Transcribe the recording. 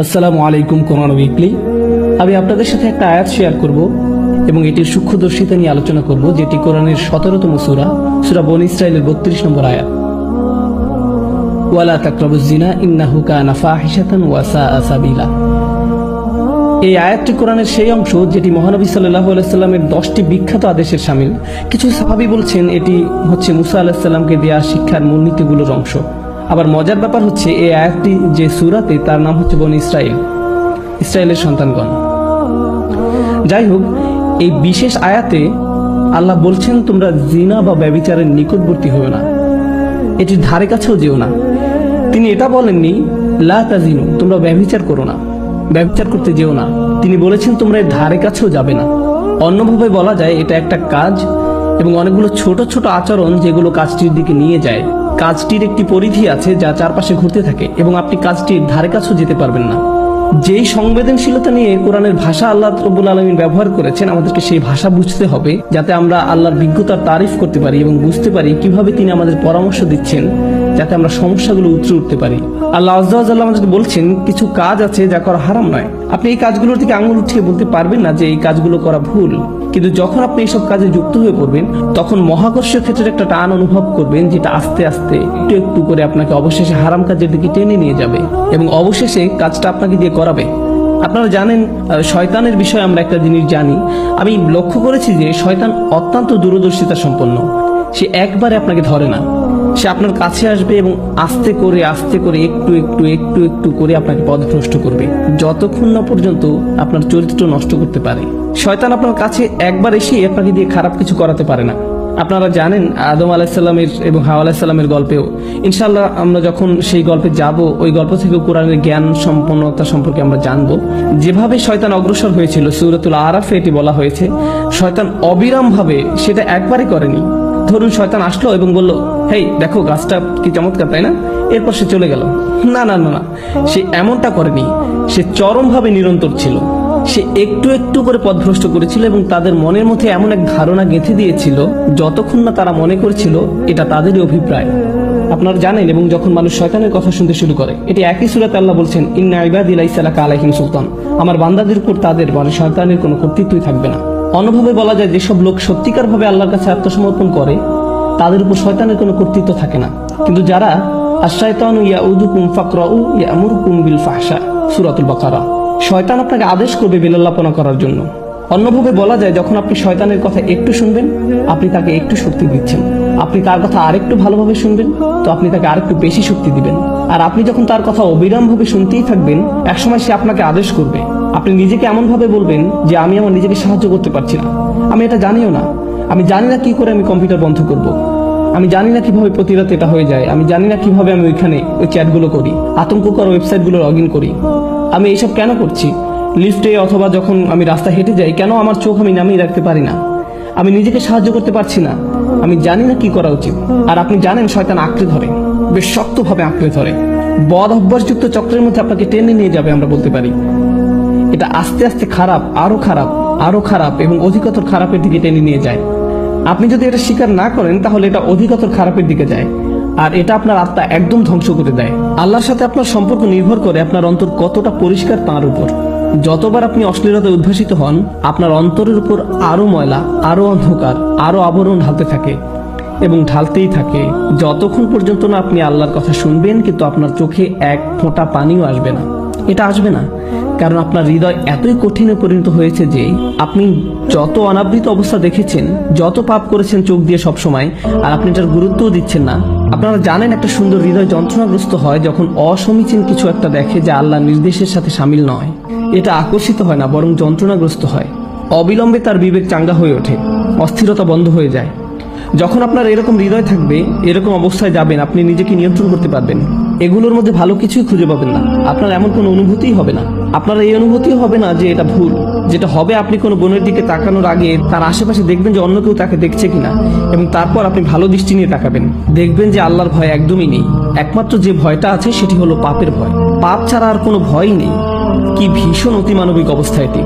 আসসালামু আলাইকুম। কোরআন উইকলি আমি আপনাদের সাথে একটা আয়াত শেয়ার করব এবং এটির সূক্ষ্মদর্শিতা নিয়ে আলোচনা করব, যেটি কোরআনের 17তম সূরা বনী ইসরাঈলের 32 নম্বর আয়াত। ওয়ালা তাকরাবুজ জিনা ইন্নাহু কানা ফাহিশাতান ওয়া সাআ সাবিলা। এই আয়াতটি কোরআনের সেই অংশ যেটি মহানবী সাল্লাল্লাহু আলাইহি সাল্লামের 10টি বিখ্যাত আদেশের শামিল। কিছু সাহাবী বলছেন এটি হচ্ছে মুসা আলাইহিস সালামকে দেয়া শিক্ষার মূলনীতিগুলোর অংশ। আবার মজার ব্যাপার হচ্ছে এই আয়াতটি যে সূরাতে, তার নাম হচ্ছে বনী ইসরাঈল, ইসরায়েলের সন্তানগণ। যাই হোক, এই বিশেষ আয়াতে আল্লাহ বলছেন তোমরা জিনা বা ব্যভিচারের নিকটবর্তী হও না, এটির ধারে কাছেও যেও না। তিনি এটা বলেননি লা তাজিনু, তোমরা ব্যভিচার করো না, ব্যভিচার করতে যেও না। তিনি বলেছেন তোমরা এর ধারে কাছেও যাবে না। অন্যভাবে বলা যায় এটা একটা কাজ এবং অনেকগুলো ছোট ছোট আচরণ যেগুলো কাজটির দিকে নিয়ে যায়। কাজটির একটি পরিধি আছে যা চারপাশে ঘুরতে থাকে এবং আপনি কাজটির ধারে কাছেও যেতে পারবেন না। যেই সংবেদনশীলতা নিয়ে কোরআনের ভাষা আল্লাহ রাব্বুল আলামিন ব্যবহার করেছেন, আমাদেরকে সেই ভাষা বুঝতে হবে যাতে আমরা আল্লাহর বিজ্ঞতার তারিফ করতে পারি এবং বুঝতে পারি কিভাবে তিনি আমাদের পরামর্শ দিচ্ছেন যাতে আমরা সমস্যাগুলো উতরে উঠতে পারি। আল্লাহ আযজা ওয়া জাল্লা আমাদের বলছেন কিছু কাজ আছে যা করা হারাম নয়। আপনি এই কাজগুলোর দিকে আঙুল উঠিয়ে বলতে পারবেন না যে এই কাজগুলো করা ভুল, কিন্তু যখন আপনি এইসব কাজে যুক্ত হয়ে পড়বেন তখন মহাকর্ষীয় ক্ষেত্রে একটা টান অনুভব করবেন, যেটা আস্তে আস্তে একটু একটু করে আপনাকে অবশেষে হারাম কাজের দিকে টেনে নিয়ে যাবে এবং অবশেষে কাজটা আপনাকে দিয়ে করাবে। আপনারা জানেন শয়তানের বিষয়ে আমরা একটা জিনিস জানি। আমি লক্ষ্য করেছি যে শয়তান অত্যন্ত দূরদর্শিতা সম্পন্ন। সে একবারে আপনাকে ধরে না, সে আপনার কাছে আসবে এবং আস্তে করে একটু একটু একটু একটু করে আপনাকে পথভ্রষ্ট করবে, যতক্ষণ না পর্যন্ত আপনার চরিত্র নষ্ট করতে পারে। শয়তান আপনার কাছে একবার এসে আপনাকে দিয়ে খারাপ কিছু করাতে পারে না। আপনারা জানেন আদম আলাইহিস সালামের এবং হাওয়া আলাইহিস সালামের গল্পেও, ইনশাআল্লাহ আমরা যখন সেই গল্পে যাব, ওই গল্প থেকে কোরআনের জ্ঞান সম্পন্নতা সম্পর্কে আমরা জানব। যেভাবে শয়তান অগ্রসর হয়েছিল, সূরাতুল আরাফে এটি বলা হয়েছে, শয়তান অবিরাম ভাবে সেটা একবারই করেনি। ধরুন শয়তান আসলো এবং বলল, হেই দেখো গাছটা কি চমৎকার, তাই না? এরপর সে চলে গেল। না না না না, সে এমনটা করেনি। সে চরমভাবে নিরন্তর ছিল। সে একটু একটু করে পথভ্রষ্ট করেছিল এবং তাদের মনের মধ্যে এমন এক ধারণা গেঁথে দিয়েছিল যতক্ষণ না তারা মনে করেছিল এটা তাদেরই অভিপ্রায়। আপনারা জানেন, এবং যখন মানুষ শয়তানের কথা শুনতে শুরু করে, এটি একই সূরাতে আল্লাহ বলছেন ইন্না ইবাদি লাইসা লাকা আলাইহিম সুলতান, আমার বান্দাদের উপর তাদের মানে শয়তানের কোনো কর্তৃত্বই থাকবে না। অন্যভাবে বলা যায়, যেসব লোক সত্যিকার ভাবে আল্লাহর কাছে আত্মসমর্পণ করে তাদের উপর শয়তানের কোনো কর্তৃত্ব থাকে না। কিন্তু যারা আশ-শায়তানু ইয়াউদুকুম ফাকরাউ ইয়ামুরুকুম বিল ফাহশা, সূরাতুল বাকারা, শয়তান আপনাকে আদেশ করবে বিলল্লাপনা করার জন্য। অন্যভাবে বলা যায়, যখন আপনি শয়তানের কথা একটু শুনবেন, আপনি তাকে একটু শক্তি দিচ্ছেন। আপনি তার কথা আরেকটু ভালোভাবে শুনবেন, তো আপনি তাকে আরেকটু বেশি শক্তি দিবেন। আর আপনি যখন তার কথা অবিরামভাবে শুনতেই থাকবেন, একসময় সে আপনাকে আদেশ করবে। আপনি নিজেকে এমন ভাবে বলবেন যে আমি আমার নিজেকে সাহায্য করতে পারছি না, আমি এটা জানিও না, আমি জানি না কি করে আমি কম্পিউটার বন্ধ করব, আমি জানি না কিভাবে প্রতি রাতে এটা হয়ে যায়, আমি জানি না কিভাবে আমি ওইখানে ওই চ্যাটগুলো করি, আতঙ্ককর ওয়েবসাইটগুলো লগ ইন করি, আমি এইসব কেন করছি, লিফটে অথবা যখন আমি রাস্তা হেঁটে যাই কেন আমার চোখ আমি নামিয়ে রাখতে পারি না, আমি নিজেকে সাহায্য করতে পারছি না, আমি জানি না কি করা উচিত। আর আপনি জানেন শয়তান আঁকড়ে ধরে, বেশ শক্তভাবে আঁকড়ে ধরে, বদ অভ্যাসযুক্ত চক্রের মধ্যে আপনাকে টেনে নিয়ে যাবে। আমরা বলতে পারি এটা আস্তে আস্তে খারাপ, আরো খারাপ, আরো খারাপ এবং অধিকতর খারাপের দিকে টেনে নিয়ে যায়। আপনি যদি এটা স্বীকার না করেন তাহলে এটা অধিকতর খারাপের দিকে যায়, আর এটা আপনার আত্মা একদম ধ্বংস করে দেয়। আল্লাহর সাথে আপনার সম্পর্ক নির্ভর করে আপনার অন্তর কতটা পরিষ্কার তার উপর। যতবার আপনি অশ্লীলতায় উদ্ভাসিত হন, আপনার অন্তরের উপর আরো ময়লা, আরো অন্ধকার, আরো আবরণ ঢালতে থাকে এবং ঢালতেই থাকে, যতক্ষণ পর্যন্ত না আপনি আল্লাহর কথা শুনবেন কিন্তু আপনার চোখে এক ফোঁটা পানিও আসবে না। এটা আসবে না কারণ আপনার হৃদয় এতই কঠিনে পরিণত হয়েছে যে আপনি যত অনাবৃত অবস্থা দেখেছেন, যত পাপ করেছেন চোখ দিয়ে সব সময়, আর আপনি এটার গুরুত্বও দিচ্ছেন না। আপনারা জানেন একটা সুন্দর হৃদয় যন্ত্রণাগ্রস্ত হয় যখন অসমীচীন কিছু একটা দেখে যা আল্লাহর নির্দেশের সাথে শামিল নয়। এটা আকর্ষিত হয় না, বরং যন্ত্রণাগ্রস্ত হয়। অবিলম্বে তার বিবেক চাঙ্গা হয়ে ওঠে, অস্থিরতা বন্ধ হয়ে যায়। যখন আপনার এরকম হৃদয় থাকবে, এরকম অবস্থায় যাবেন, আপনি নিজেকে নিয়ন্ত্রণ করতে পারবেন। এগুলোর মধ্যে ভালো কিছুই খুঁজে পাবেন না, আপনার এমন কোনো অনুভূতিই হবে না। আপনার এই অনুভূতিও হবে না যে এটা ভুল। যেটা হবে, আপনি কোনো বোনের দিকে তাকানোর আগে তার আশেপাশে দেখবেন যে অন্য কেউ তাকে দেখছে কিনা, এবং তারপর আপনি ভালো দৃষ্টি নিয়ে তাকাবেন। দেখবেন যে আল্লাহর ভয় একদমই নেই। একমাত্র যে ভয়টা আছে সেটি হলো পাপের ভয়। পাপ ছাড়া আর কোনো ভয়ই নেই। কি ভীষণ অতিমানবিক অবস্থা এটি।